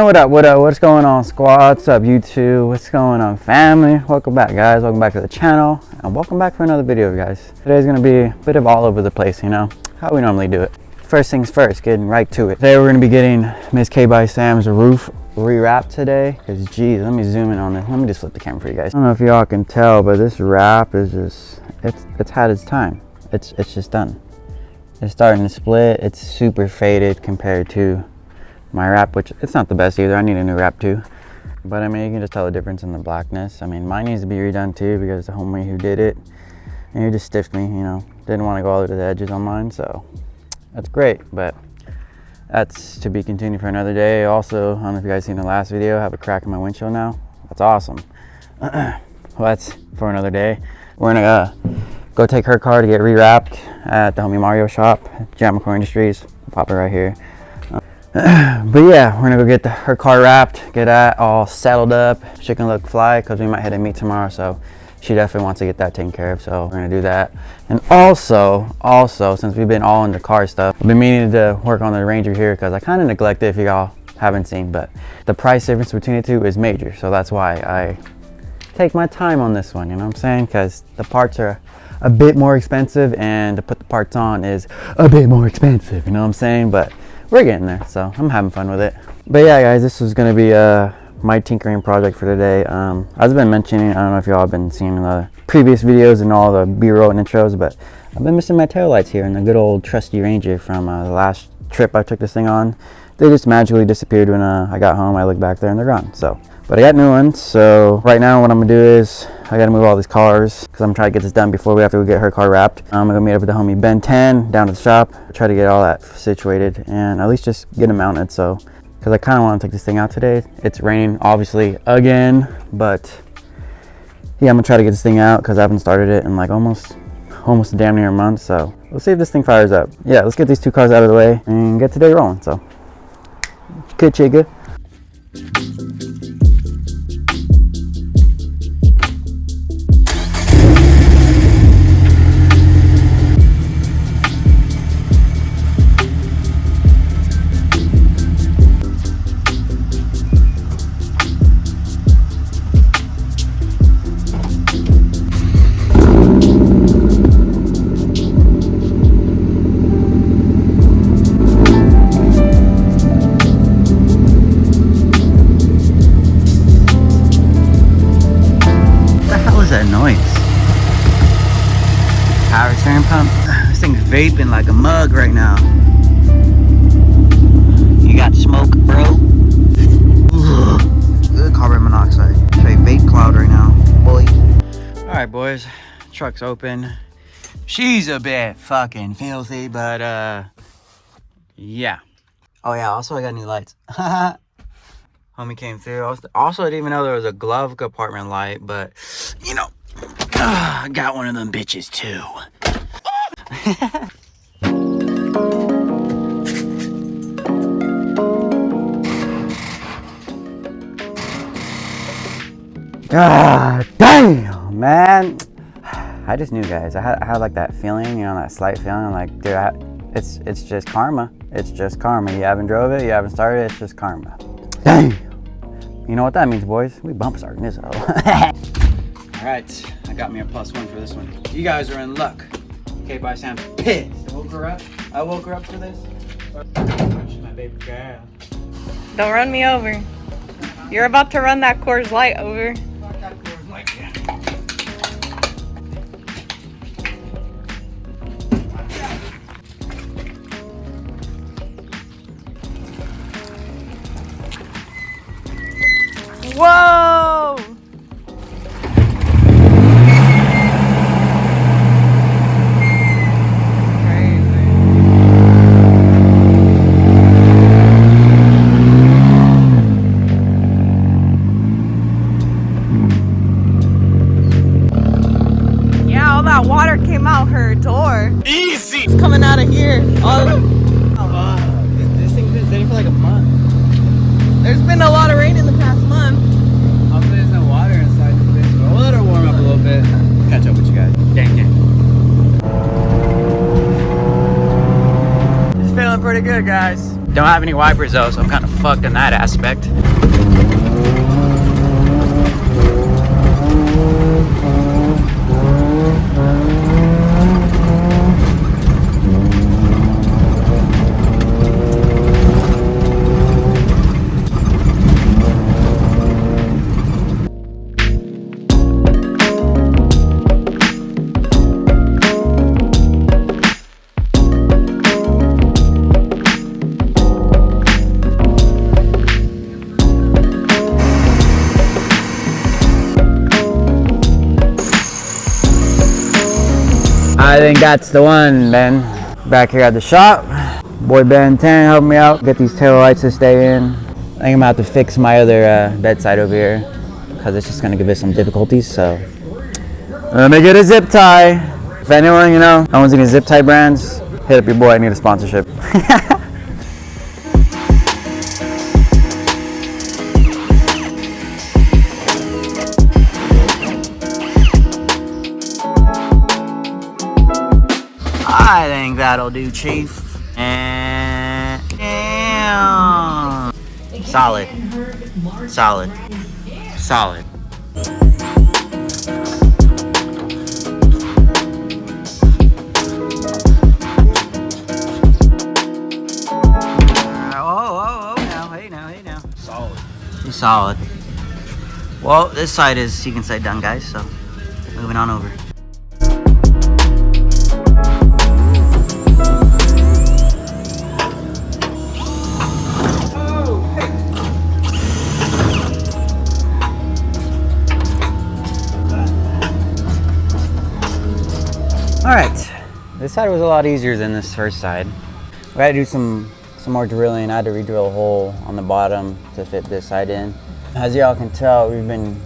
What's going on, squad? What's up, YouTube? What's going on, family? Welcome back, guys. Welcome back to the channel, and welcome back for another video, guys. Today's gonna be a bit of all over the place, you know, how we normally do it. First things first, getting right to it. Today we're gonna be getting Miss K by Sam's roof rewrapped today, because geez, let me zoom in on this. Let me just flip the camera for you guys. I don't know if y'all can tell, but this wrap is just, it's had its time. It's just done. It's starting to split. It's super faded compared to my wrap, which it's not the best either. I need a new wrap too, but I mean, you can just tell the difference in the blackness. I mean, mine needs to be redone too, because the homie who did it, and he just stiffed me, you know, didn't want to go all the way to the edges on mine, so that's great, but that's to be continued for another day. Also, I don't know if you guys seen the last video, I have a crack in my windshield now. That's awesome. Well, that's for another day. We're gonna go take her car to get rewrapped at the homie Mario shop, Jamico Industries. I'll pop it right here. But yeah, we're gonna go get her car wrapped, get that all settled up. She can look fly, because we might head to meet tomorrow, so she definitely wants to get that taken care of, so we're gonna do that. And also since we've been all into car stuff, I've been meaning to work on the Ranger here, because I kind of neglected, if y'all haven't seen, but the price difference between the two is major, so that's why I take my time on this one, you know what I'm saying? Because the parts are a bit more expensive, and to put the parts on is a bit more expensive, you know what I'm saying? But we're getting there, so I'm having fun with it. But yeah, guys, this is gonna be my tinkering project for today. I've been mentioning, I don't know if y'all have been seeing the previous videos and all the b-roll and intros, but I've been missing my taillights here in the good old trusty Ranger from the last trip I took this thing on. They just magically disappeared when I got home. I looked back there and they're gone. So, but I got new ones. So right now what I'm gonna do is I gotta move all these cars, because I'm trying to get this done before we have to go get her car wrapped. I'm gonna meet up with the homie Ben 10 down to the shop, try to get all that situated and at least just get them mounted. So, because I kind of want to take this thing out today. It's raining obviously again, but yeah, I'm gonna try to get this thing out because I haven't started it in like almost damn near a month. So we'll see if this thing fires up. Yeah, let's get these two cars out of the way and get today rolling. So good, chigga. Power steering pump. This thing's vaping like a mug right now. You got smoke, bro? Ugh. Good carbon monoxide. Straight vape cloud right now, boy. All right, boys. Truck's open. She's a bit fucking filthy, but yeah. Oh yeah. Also, I got new lights. Homie came through. Also, I didn't even know there was a glove compartment light, but you know. I got one of them bitches too. God damn, man. I just knew, guys. I had like that feeling, you know, that slight feeling, like, dude, it's just karma. It's just karma. You haven't drove it, you haven't started it, it's just karma. Damn. You know what that means, boys? We bump starting this hoe. Alright, I got me a +1 for this one. You guys are in luck. Okay, by Sam's pissed. I woke her up. I woke her up for this. She's my baby girl. Don't run me over. You're about to run that Coors Light over. That Coors Light, yeah. Whoa! Water came out her door. Easy! It's coming out of here. This thing's been sitting for like a month. There's been a lot of rain in the past month. Hopefully there's no water inside the place, but we'll let her warm up a little bit. Catch up with you guys. Gang. It's feeling pretty good, guys. Don't have any wipers though, so I'm kind of fucked in that aspect. I think that's the one, Ben. Back here at the shop, boy Ben 10 helped me out get these tail lights to stay in. I think I'm gonna have to fix my other bedside over here because it's just gonna give us some difficulties. So let me get a zip tie. If anyone owns any zip tie brands, hit up your boy. I need a sponsorship. I think that'll do, Chief. And damn. Solid. Solid. Solid. Oh, now, hey now. Solid. He's solid. Well, this side is, you can say, done, guys, so moving on over. Alright, this side was a lot easier than this first side. We had to do some more drilling. I had to re-drill a hole on the bottom to fit this side in. As y'all can tell, we've been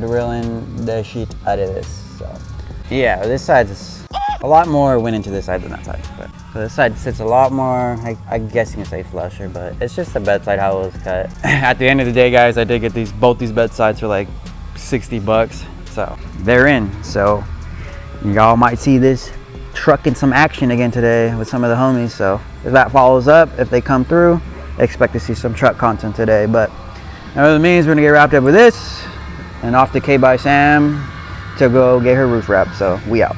drilling the shit out of this. So yeah, this side's a lot more went into this side than that side. But so this side sits a lot more, I guess you can say flusher, but it's just the bedside how it was cut. At the end of the day, guys, I did get both these bedsides for like 60 bucks. So they're in. So y'all might see this truck in some action again today with some of the homies. So if that follows up, if they come through, expect to see some truck content today. But that means we're gonna get wrapped up with this and off to K by Sam to go get her roof wrapped. So we out.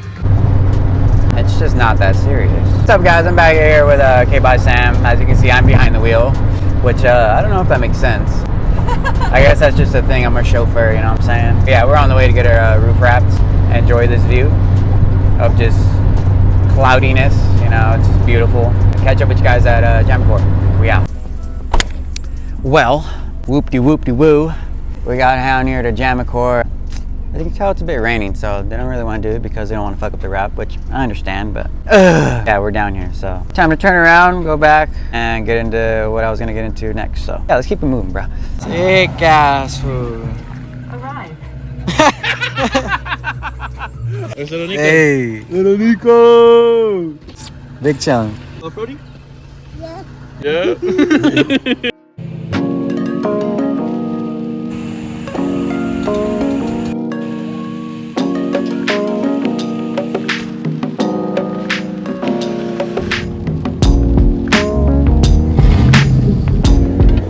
It's just not that serious. What's up, guys? I'm back here with K by Sam. As you can see, I'm behind the wheel, which I don't know if that makes sense. I guess that's just a thing. I'm a chauffeur, you know what I'm saying? Yeah, we're on the way to get our roof wrapped. Enjoy this view of just cloudiness, it's just beautiful. Catch up with you guys at Jamacor. We out. Well, whoop-de-woo. We got down here to Jamacor. As you can tell, it's a bit raining, so they don't really want to do it because they don't want to fuck up the wrap, which I understand, but yeah, we're down here, so time to turn around, go back, and get into what I was going to get into next. So yeah, let's keep it moving, bro. Sick ass food. Arrive. Hey, little Nico. Big challenge. Off-roading? Yeah. Yeah.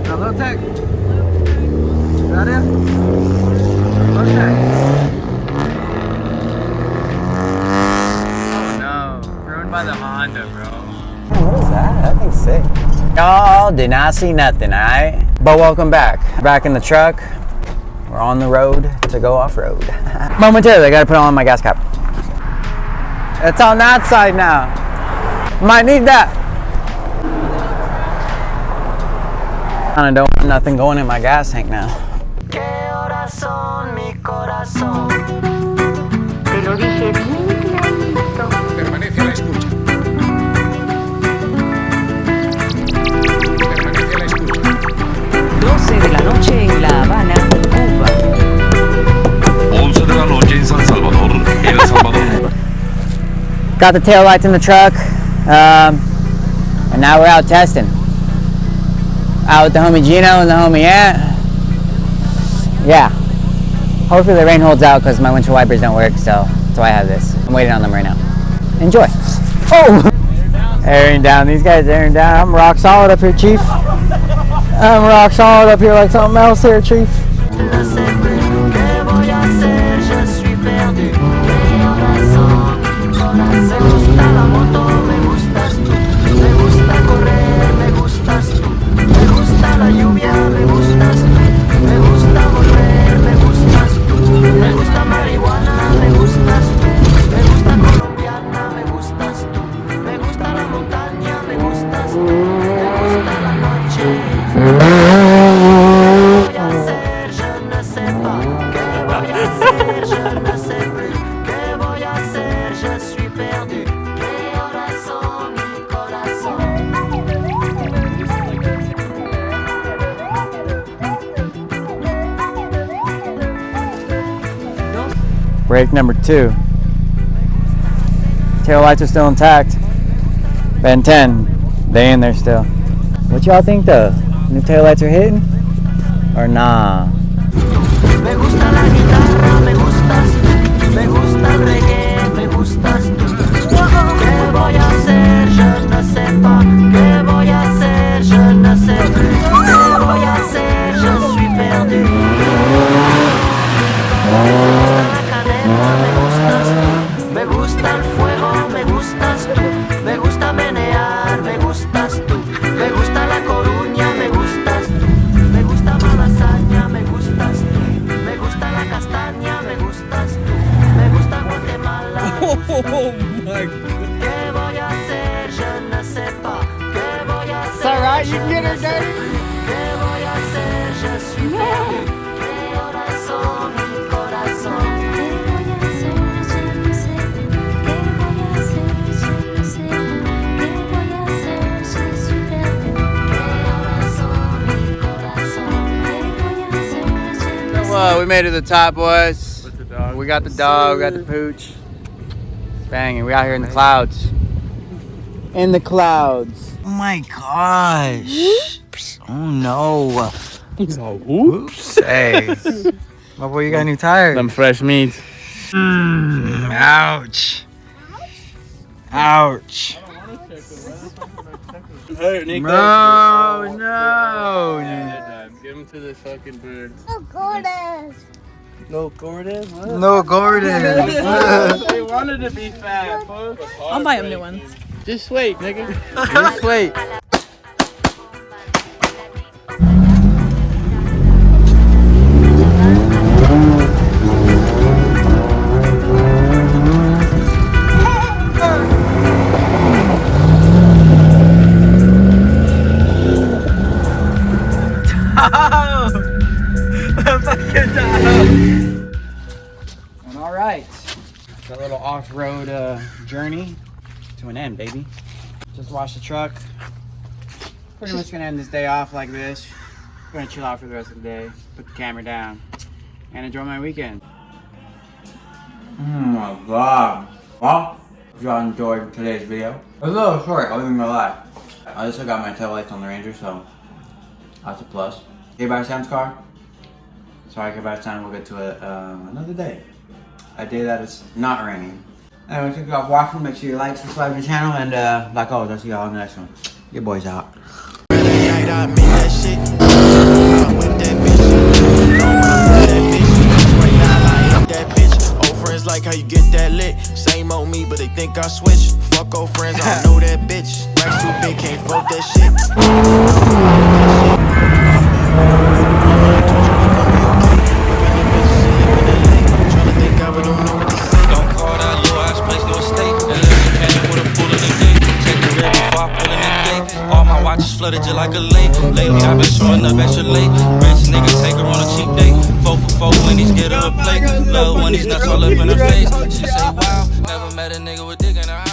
Hello, Tech. Got it? Okay. By the Honda, bro. What is that? That thing's sick. Y'all did not see nothing, alright? But welcome back. Back in the truck. We're on the road to go off-road. Momentarily, I gotta put on my gas cap. It's on that side now. Might need that. I don't want nothing going in my gas tank now. Permanece a la escucha. Permanece a la escucha. 12 de la noche en La Habana, Cuba. 11 de la noche en San Salvador, El Salvador. Got the tail lights in the truck, and now we're out testing. Out with the homie Gino and the homie Ant. Yeah. Hopefully the rain holds out because my windshield wipers don't work, so that's why I have this. I'm waiting on them right now. Enjoy. Oh! Airing down. These guys airing down. I'm rock solid up here, Chief. I'm rock solid up here like something else here, Chief. Break number 2. Tail lights are still intact. Ben 10, they in there still. What y'all think though? New tail lights are hitting? Or nah? Me gusta la guitarra, me gustas tú. Me gusta el reggae, me gustas tú. ¿Qué voy a hacer? Je ne sais pas. ¿Qué voy a hacer? Je ne sais plus. ¿Qué voy a hacer? Je suis perdu. Me gusta la canela, me gustas tú. Me gusta el fuego, me gustas tú. Me gusta menear, me gustas tú. Me gusta la Coruña, me gustas tú. Me gusta Malasaña, me gustas tú. Me gusta la castaña, me gustas tú. Me gusta Guatemala. Oh my God. ¿Qué voy a hacer? Je ne sais pas. ¿Qué voy a hacer? It's alright, you can get her, Daddy. ¿Qué voy a hacer? Je suis perdu. ¿Qué horas son mi corazón? ¿Qué voy a hacer? Je ne sais plus. ¿Qué voy a hacer? Je ne sais plus. ¿Qué voy a hacer? Je suis perdu. ¿Qué horas son mi corazón? ¿Qué voy a hacer? Je ne sais Well, we made it to the top, boys. With the dog. We got the dog, we got the pooch. Banging, we out here in the clouds. In the clouds. Oh my gosh. Oh no. He's all, oops. Hey. My boy, you got new tires. Them fresh meats. Ouch. Ouch. Hey, Nick. No, no. Give him to the fucking birds. No Gordon. No Gordon? What? No Gordon. They wanted to be fat, folks. I'll buy him new ones. Just wait, nigga. Just wait. And all right, our little off-road journey to an end, baby. Just washed the truck. Pretty much gonna end this day off like this. Gonna chill out for the rest of the day, put the camera down, and enjoy my weekend. Oh my god. Well, if y'all enjoyed today's video, it was a little short, I'll even lie. I just got my taillights on the Ranger, so that's a plus. Okay, bye, Sam's car. Sorry, okay, by the time we'll get to it another day. A day that it's not raining. Anyway, thank you all for watching. Make sure you like, subscribe to the channel, and like always, I'll see y'all in the next one. Your boy's out. Like how you get that lit. Same old me, but they think I switch. Fuck old friends, I don't know that bitch. Racks too big, can't fuck that shit. Don't call that little ass place no estate. Unless you came with a pool in the gate. Take the red before I pull in the gate. All my watches flooded just like a lake. Lately I've been showing up extra late. Rich nigga take her on a cheap date. 4 for 4 when he's get her a plate. Love when he's nuts all up in her face. She say wow, never met a nigga with dick in her eyes.